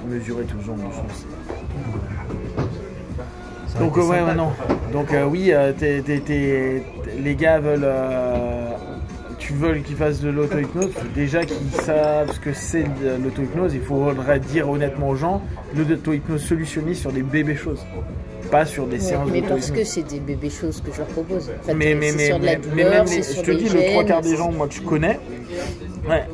mesurer tout ce genre de choses. Donc ouais, non. Donc oui, les gars veulent... tu veux qu'ils fassent de l'auto-hypnose, déjà qu'ils savent ce que c'est de l'auto-hypnose, il faudrait dire honnêtement aux gens, l'auto-hypnose solutionniste sur des bébés choses. Pas sur des séances mais d'auto-hypnose. parce que c'est des bébés choses que je leur propose. En fait, mais sur de la douleur, je te dis, le trois quarts des gens moi que je connais, ouais,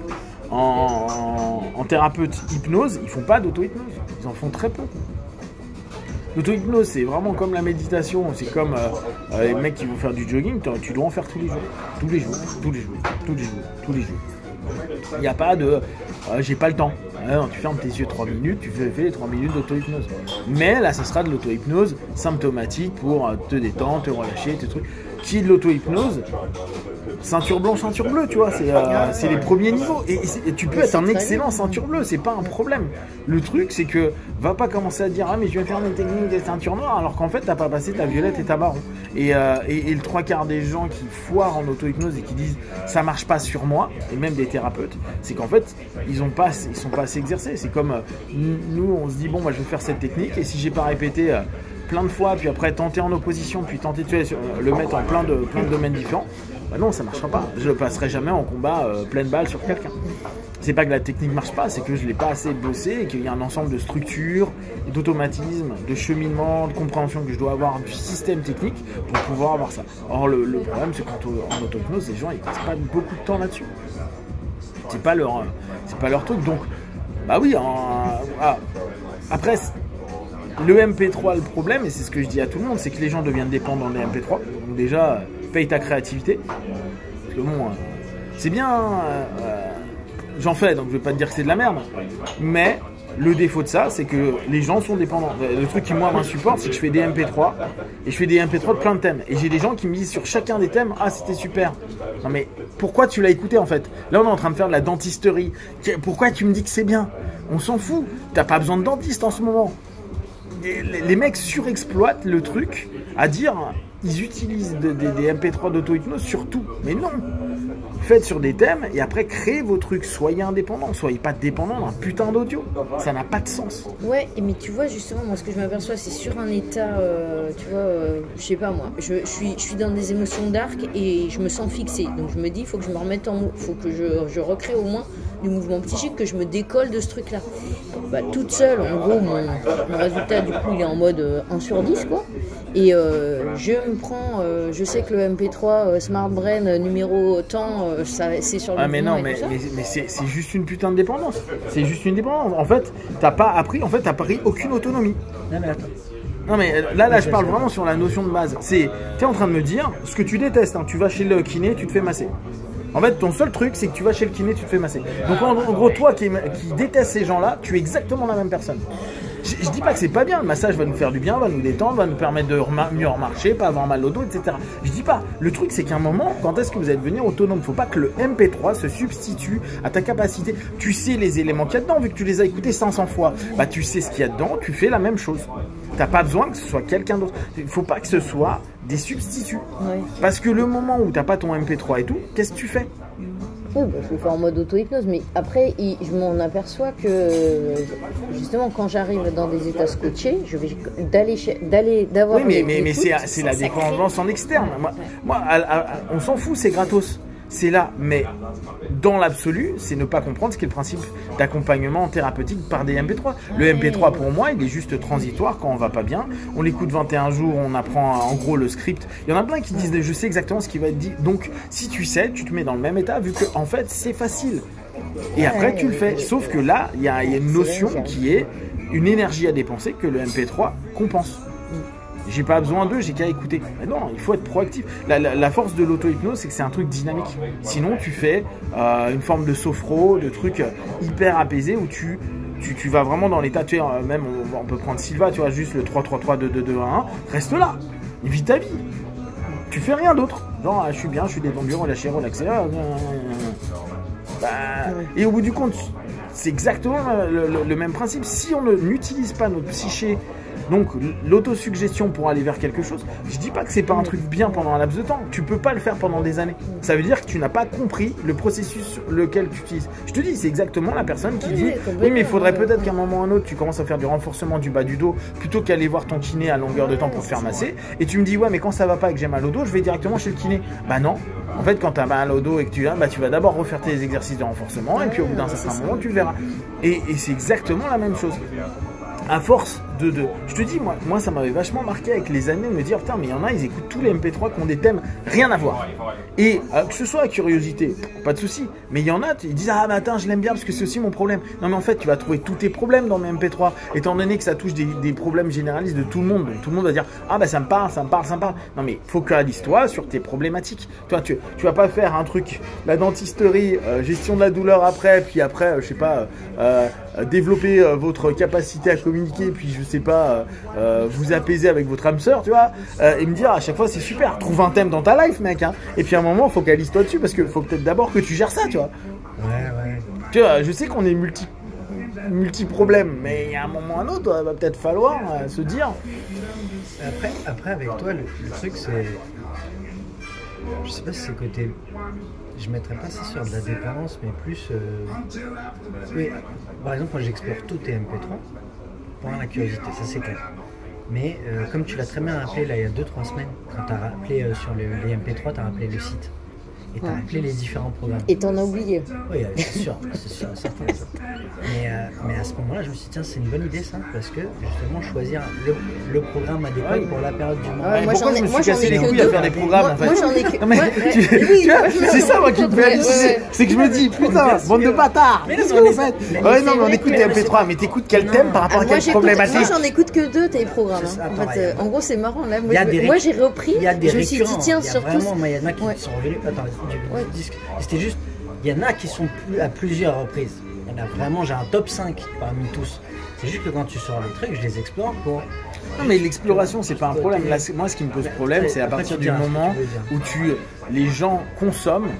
en thérapeute hypnose, ils font pas d'auto-hypnose. Ils en font très peu. L'auto-hypnose, c'est vraiment comme la méditation. C'est comme les mecs qui vont faire du jogging. Tu dois en faire tous les jours. Tous les jours. Tous les jours. Tous les jours. Tous les jours. Il n'y a pas de j'ai pas le temps. Non, tu fermes tes yeux 3 minutes, tu fais les 3 minutes d'auto-hypnose. Mais là, ça sera de l'auto-hypnose symptomatique pour te détendre, te relâcher, tes trucs. Qui est de l'auto-hypnose, ceinture blanche, ceinture bleue, tu vois, c'est les premiers niveaux. Et tu peux être un excellent ceinture bleue, c'est pas un problème. Le truc, c'est que va pas commencer à dire ah mais je vais faire des techniques des ceintures noires alors qu'en fait t'as pas passé ta violette et ta marron. Et le trois quarts des gens qui foirent en auto-hypnose et qui disent ça marche pas sur moi, et même des thérapeutes, c'est qu'en fait ils sont pas assez exercés. C'est comme nous, on se dit bon moi je vais faire cette technique et si j'ai pas répété plein de fois, puis après tenter en opposition, puis tenter de le mettre en plein de domaines différents, bah non, ça marchera pas. Je passerai jamais en combat pleine balle sur quelqu'un. C'est pas que la technique marche pas, c'est que je l'ai pas assez bossé et qu'il y a un ensemble de structures, d'automatismes, de cheminement, de compréhension que je dois avoir du système technique pour pouvoir avoir ça. Or le problème c'est qu'en auto-hypnose, les gens ils passent pas beaucoup de temps là-dessus. C'est pas leur truc. Donc bah oui, après le MP3, le problème, et c'est ce que je dis à tout le monde, c'est que les gens deviennent dépendants des MP3. Donc déjà, paye ta créativité. Parce que bon, c'est bien, j'en fais, donc je vais pas te dire que c'est de la merde. Mais le défaut de ça, c'est que les gens sont dépendants. Le truc qui moi m'insupporte, c'est que je fais des MP3, et je fais des MP3 de plein de thèmes. Et j'ai des gens qui me disent sur chacun des thèmes, ah c'était super. Non mais pourquoi tu l'as écouté en fait? Là on est en train de faire de la dentisterie. Pourquoi tu me dis que c'est bien? On s'en fout. T'as pas besoin de dentiste en ce moment. Les mecs surexploitent le truc à dire ils utilisent des MP3 d'auto-hypnose sur tout. Mais non, faites sur des thèmes et après créez vos trucs. Soyez indépendants, soyez pas dépendants d'un putain d'audio. Ça n'a pas de sens. Ouais, mais tu vois justement, moi ce que je m'aperçois, c'est sur un état, tu vois, je sais pas moi, je suis dans des émotions dark et je me sens fixée. Donc je me dis, il faut que je me remette en faut que je recrée au moins du mouvement psychique, que je me décolle de ce truc-là. Bah, toute seule, en gros, mon résultat, du coup, il est en mode 1 sur 10, quoi. Et je me prends, je sais que le MP3 Smart Brain numéro temps, c'est sur le mais non, mais c'est juste une putain de dépendance. C'est juste une dépendance. En fait, t'as pris aucune autonomie. Non mais là je parle vraiment sur la notion de base. T'es en train de me dire ce que tu détestes, hein, tu vas chez le kiné, tu te fais masser. En fait, ton seul truc, c'est que tu vas chez le kiné, tu te fais masser. Donc en gros, toi qui déteste ces gens-là, tu es exactement la même personne. Je dis pas que c'est pas bien, le massage va nous faire du bien, va nous détendre, va nous permettre de mieux remarcher, pas avoir mal au dos, etc. Je dis pas. Le truc, c'est qu'à un moment, quand est-ce que vous allez devenir autonome? Faut pas que le MP3 se substitue à ta capacité. Tu sais les éléments qu'il y a dedans, vu que tu les as écoutés 500 fois. Bah, tu sais ce qu'il y a dedans, tu fais la même chose. T'as pas besoin que ce soit quelqu'un d'autre. Il faut pas que ce soit des substituts. Ouais. Parce que le moment où t'as pas ton MP3 et tout, qu'est-ce que tu fais? Oui, bah, je le fais en mode auto-hypnose, mais après, je m'en aperçois que, justement, quand j'arrive dans des états scotchés, je vais d'avoir... Oui, mais c'est la dépendance en externe. Moi, on s'en fout, c'est gratos. C'est là, mais dans l'absolu, c'est ne pas comprendre ce qu'est le principe d'accompagnement thérapeutique par des MP3. Le MP3, pour moi, il est juste transitoire quand on va pas bien. On l'écoute 21 jours, on apprend en gros le script. Il y en a plein qui disent je sais exactement ce qui va être dit. Donc, si tu sais, tu te mets dans le même état, vu que en fait, c'est facile. Et après, tu le fais. Sauf que là, il y a une notion qui est une énergie à dépenser que le MP3 compense. J'ai pas besoin d'eux, j'ai qu'à écouter. Mais non, il faut être proactif. La force de l'auto-hypnose, c'est que c'est un truc dynamique. Sinon, tu fais une forme de sophro, de truc hyper apaisé où tu vas vraiment dans l'état. Tu sais, même on peut prendre Silva, tu vois, juste le 3-3-3-2-2-2-1-1. Reste là, vis ta vie. Tu fais rien d'autre. Genre, je suis bien, je suis détendu, relâché, relaxé. Et au bout du compte, c'est exactement le même principe. Si on n'utilise pas notre psyché Donc l'autosuggestion pour aller vers quelque chose, je dis pas que c'est pas un truc bien pendant un laps de temps. Tu peux pas le faire pendant des années. Ça veut dire que tu n'as pas compris le processus lequel tu utilises. Je te dis, c'est exactement la personne qui dit oui, mais il faudrait peut-être qu'à un moment ou à un autre, tu commences à faire du renforcement du bas du dos plutôt qu'aller voir ton kiné à longueur de temps pour te faire masser. Et tu me dis ouais, mais quand ça va pas et que j'ai mal au dos, je vais directement chez le kiné. Bah non. En fait, quand tu as mal au dos et que tu viens, bah, tu vas d'abord refaire tes exercices de renforcement et puis au bout d'un certain moment, tu le verras. Et c'est exactement la même chose. À force de... Je te dis, moi ça m'avait vachement marqué avec les années de me dire, putain, mais il y en a, ils écoutent tous les MP3 qui ont des thèmes rien à voir. Et que ce soit à curiosité, pas de souci. Mais il y en a, ils disent, ah, mais attends, je l'aime bien parce que c'est aussi mon problème. Non, mais en fait, tu vas trouver tous tes problèmes dans mes MP3, étant donné que ça touche des problèmes généralistes de tout le monde. Donc tout le monde va dire, ah, bah ça me parle, ça me parle, ça me parle. Non, mais focalise-toi sur tes problématiques. Toi, tu vas pas faire un truc, la dentisterie, gestion de la douleur après, puis après, je sais pas, développer votre capacité à communiquer, puis je sais pas, vous apaiser avec votre âme sœur, tu vois, et me dire à chaque fois c'est super, trouve un thème dans ta life, mec, hein, et puis à un moment focalise-toi dessus parce que faut peut-être d'abord que tu gères ça, tu vois. Ouais. Tu vois, je sais qu'on est multi-problèmes, mais il y a un moment ou un autre, va peut-être falloir se dire. Après avec toi, le truc c'est, je sais pas si c'est côté. Je mettrais pas ça sur de la dépendance, mais plus. Oui, par exemple, moi j'explore tous tes MP3 pour la curiosité, ça c'est clair. Mais comme tu l'as très bien rappelé là il y a 2-3 semaines, quand tu as rappelé sur les MP3, tu as rappelé le site. Et tu as rappelé les différents programmes. Et t'en as oublié. Oui, c'est sûr, certain. Mais à ce moment-là, je me suis dit, tiens, c'est une bonne idée ça, parce que justement, choisir le programme adéquat pour la période du moment. Moi, j'en ai cassé les couilles à faire des programmes en fait. Moi, j'en ai que. Non, mais c'est ça moi qui me fait halluciner. C'est que je me dis, putain, bande de bâtards, qu'est-ce que vous faites? Ouais, non, mais on écoute des MP3, mais t'écoutes quel thème par rapport à quelle problématique? Moi, j'en écoute que 2 tes programmes. En gros, c'est marrant. Là, moi, j'ai repris. Je me suis dit, tiens, surtout. Il y en a qui sont revenus. Attends, c'était juste, il y en a qui sont à plusieurs reprises. Il y en a vraiment, j'ai un top 5 parmi tous. C'est juste que quand tu sors les trucs, je les explore pour. Non, mais l'exploration, c'est pas un problème. Là, moi, ce qui me pose problème, c'est à partir du moment où les gens consomment.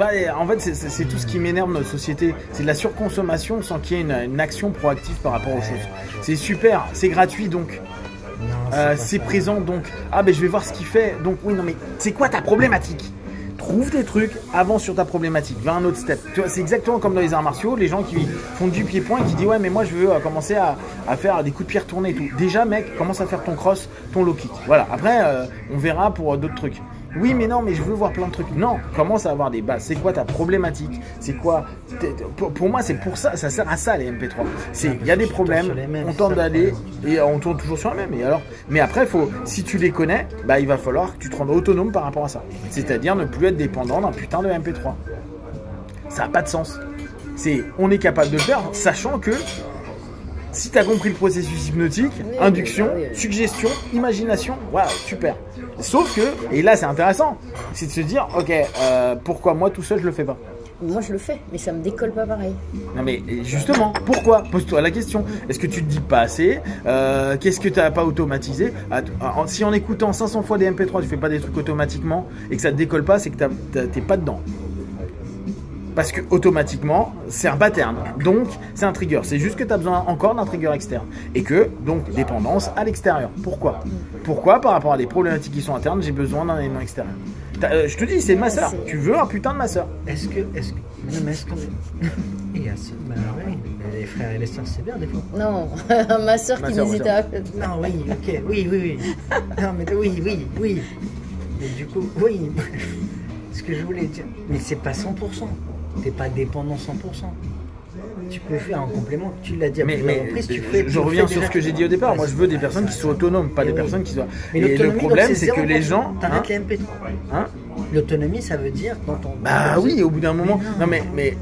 En fait, c'est tout ce qui m'énerve dans notre société. C'est de la surconsommation sans qu'il y ait une action proactive par rapport aux choses. C'est super, c'est gratuit donc. C'est présent donc. Ah, ben je vais voir ce qu'il fait. Donc, oui, non, mais c'est quoi ta problématique? Trouve des trucs, avance sur ta problématique, va un autre step. C'est exactement comme dans les arts martiaux, les gens qui font du pied-point et qui disent ouais mais moi je veux commencer à faire des coups de pied retournés et tout. Déjà mec, commence à faire ton cross, ton low kick. Voilà, après on verra pour d'autres trucs. Oui mais non mais je veux voir plein de trucs. Non, commence à avoir des bases. C'est quoi ta problématique? C'est quoi pour moi c'est pour ça, ça sert à ça les MP3. Il y a des problèmes, on tente d'aller et on tourne toujours sur la même. Et alors, mais après si tu les connais, bah il va falloir que tu te rendes autonome par rapport à ça. C'est-à-dire ne plus être dépendant d'un putain de MP3. Ça n'a pas de sens. On est capable de le faire, sachant que si tu as compris le processus hypnotique, induction, suggestion, imagination, waouh, super. Sauf que, et là c'est intéressant, c'est de se dire, ok, pourquoi moi tout seul je le fais pas? Moi je le fais, mais ça me décolle pas pareil. Non mais justement, pourquoi? Pose-toi la question. Est-ce que tu te dis pas assez? Qu'est-ce que tu n'as pas automatisé? Si en écoutant 500 fois des MP3 tu fais pas des trucs automatiquement et que ça te décolle pas, c'est que t'es pas dedans. Parce que automatiquement, c'est un pattern. Donc, c'est un trigger. C'est juste que tu as besoin encore d'un trigger externe. Et que, donc, dépendance à l'extérieur. Pourquoi? Pourquoi, par rapport à des problématiques qui sont internes, j'ai besoin d'un élément extérieur? Je te dis, c'est une masseur. Tu veux un putain de masseur. Est-ce que... Et les frères et les sœurs, c'est bien des fois. Non, un masseur qui n'hésite à... Non, oui, ok, oui. Non, mais oui. Mais du coup, oui. Ce que je voulais dire, mais c'est pas 100%. T'es pas dépendant 100%. Tu peux faire un complément, tu l'as dit à plusieurs reprises, je reviens sur ce que j'ai dit au départ. Moi, je veux des personnes qui soient autonomes, pas des personnes qui soient. Et le problème, c'est que les gens. T'arrêtes les MP3. L'autonomie, ça veut dire quand on. Bah oui, au bout d'un moment. Non, mais